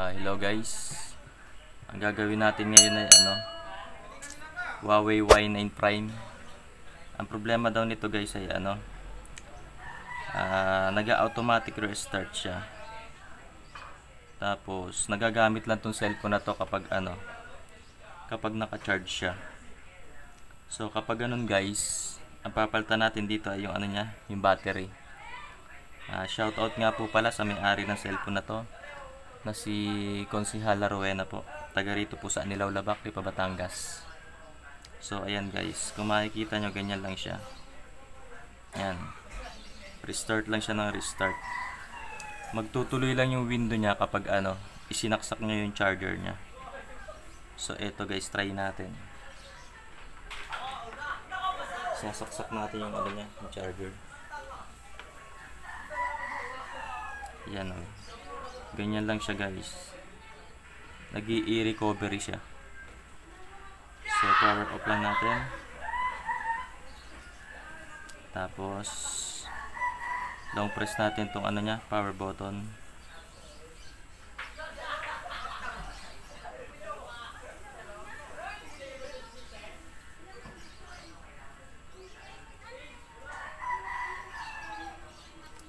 Hello guys. Ang gagawin natin ngayon ay Huawei Y9 Prime. Ang problema daw nito guys ay nag-automatic restart siya. Tapos nagagamit lang tong cellphone na to kapag kapag naka-charge siya. So kapag ganun guys, ang papalitan natin dito ay yung yung battery. Shoutout nga po pala sa may-ari ng cellphone na to, na si Consihala Rowena po. Taga rito po sa Anilaw, Labac, Lipa, Batangas. So ayan guys, kung makikita nyo, ganyan lang siya. Ayan. Restart lang siya ng restart. Magtutuloy lang yung window niya kapag isinaksak nyo yung charger niya. So eto guys, try natin. Sinasaksak natin yung yung charger. Ayan o. Ganyan lang siya guys. Nag-i-recovery siya. So power off lang natin. Tapos long press natin tong power button.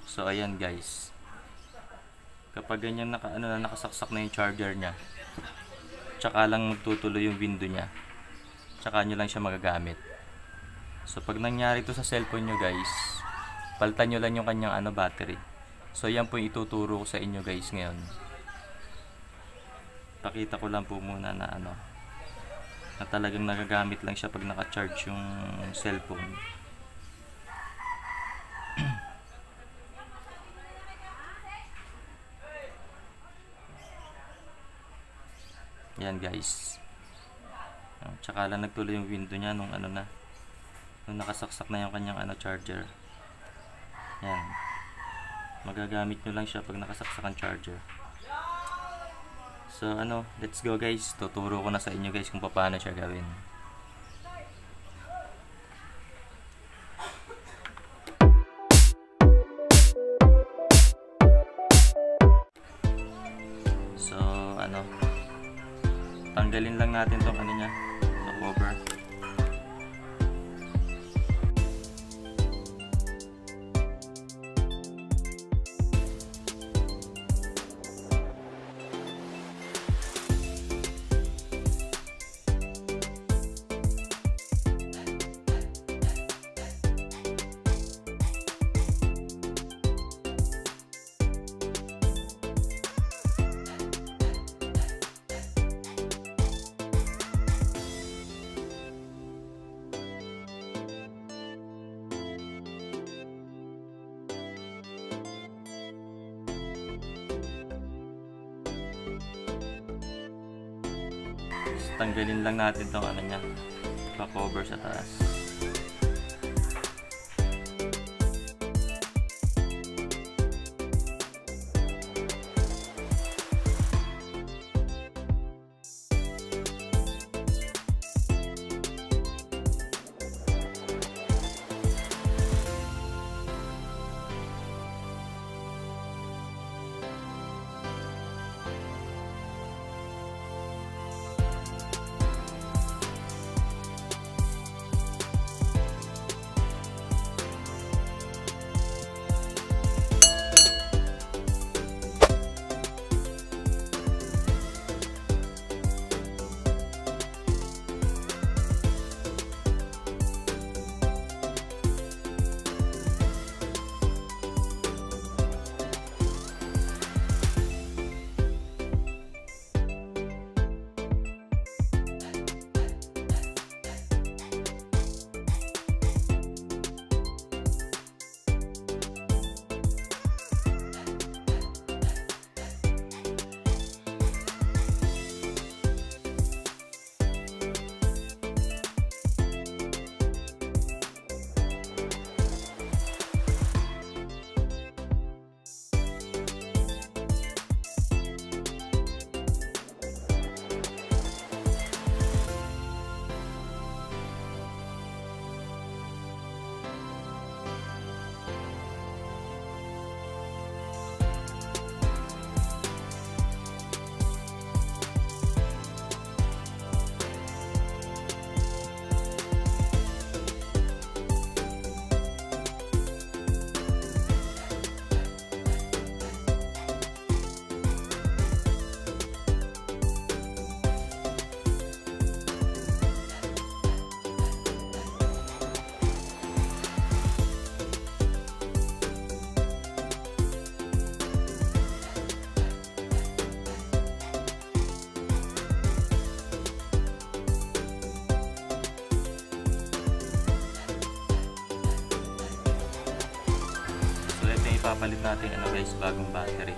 So ayan guys. Kapag ganyan nakasaksak na yung charger niya, tsaka lang magtutuloy yung window niya, tsaka nyo lang siya magagamit. So pag nangyari to sa cellphone nyo guys, palitan nyo lang yung kanyang battery. So yan po yung ituturo ko sa inyo guys ngayon. Pakita ko lang po muna na na talagang nagagamit lang siya pag naka-charge yung cellphone. Yan guys. Tsaka lang nagtuloy yung window niya nung nung nakasaksak na yung kanyang charger. Yan. Magagamit nyo lang siya pag nakasaksak ang charger. So let's go guys. Tuturo ko na sa inyo guys kung paano siya gawin. So tanggalin lang natin tong the cover. Tanggalin lang natin tong pa-cover sa taas. ipapalit natin ano guys, bagong battery.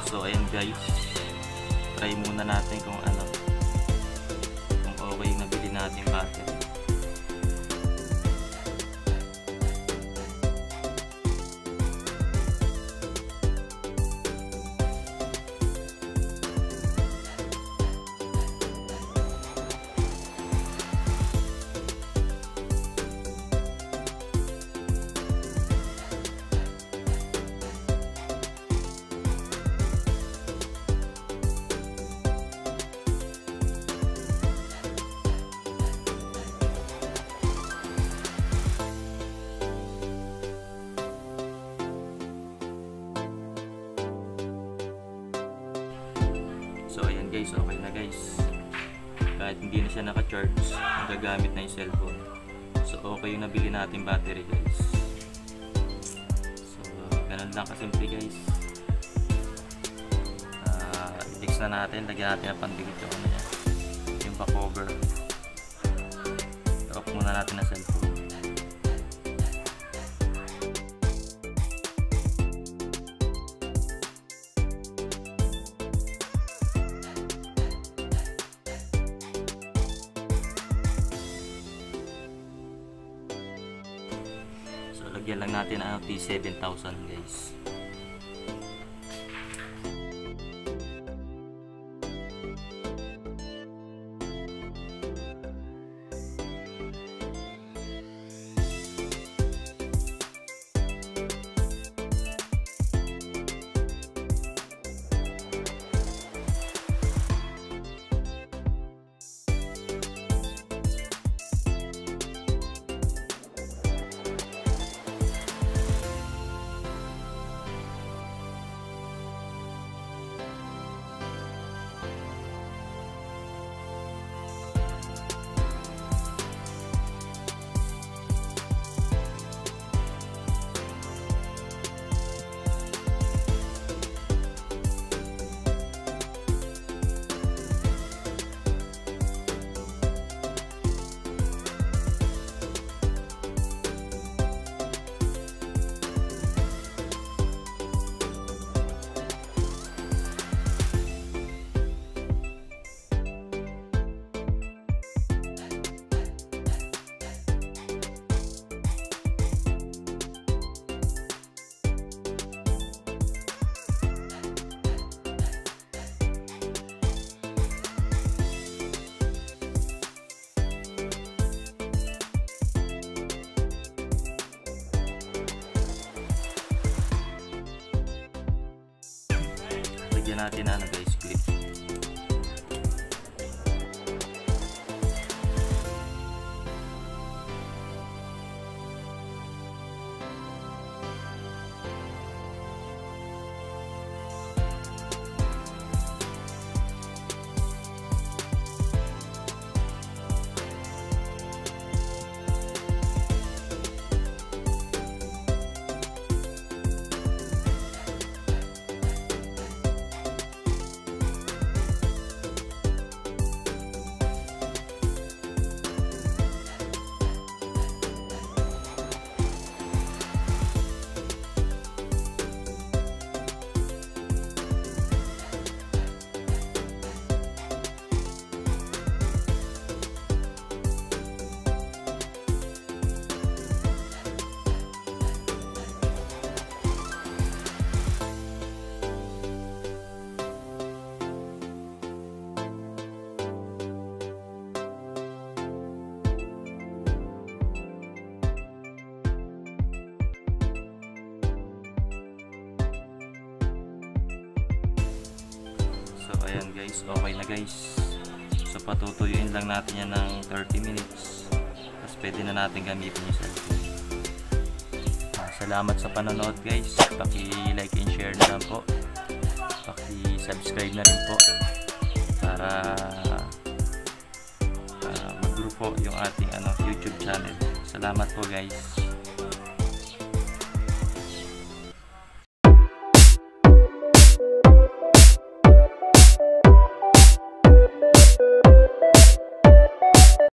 So ayan guys, try muna natin kung ano, kung okay yung nabili natin battery. So ayan guys, okay na guys. Kahit hindi na siya naka-charge, magagamit na yung cellphone. So okay yung nabili natin battery guys. So ganun lang kasimple guys. I-fix na natin, lagyan natin ang pandikit yung ano niya, yung pa-cover. I-off muna natin na cellphone. Lagyan lang natin ang T7000 guys. lagyan natin na guys, clip. So ayan guys, okay na guys. So patutuyuin lang natin yan ng 30 minutes. Tapos pwede na natin gamitin yung cellphone. Salamat sa panonood guys. Paki-like and share na lang po. Paki-subscribe na rin po para mag-grow po yung ating YouTube channel. Salamat po guys.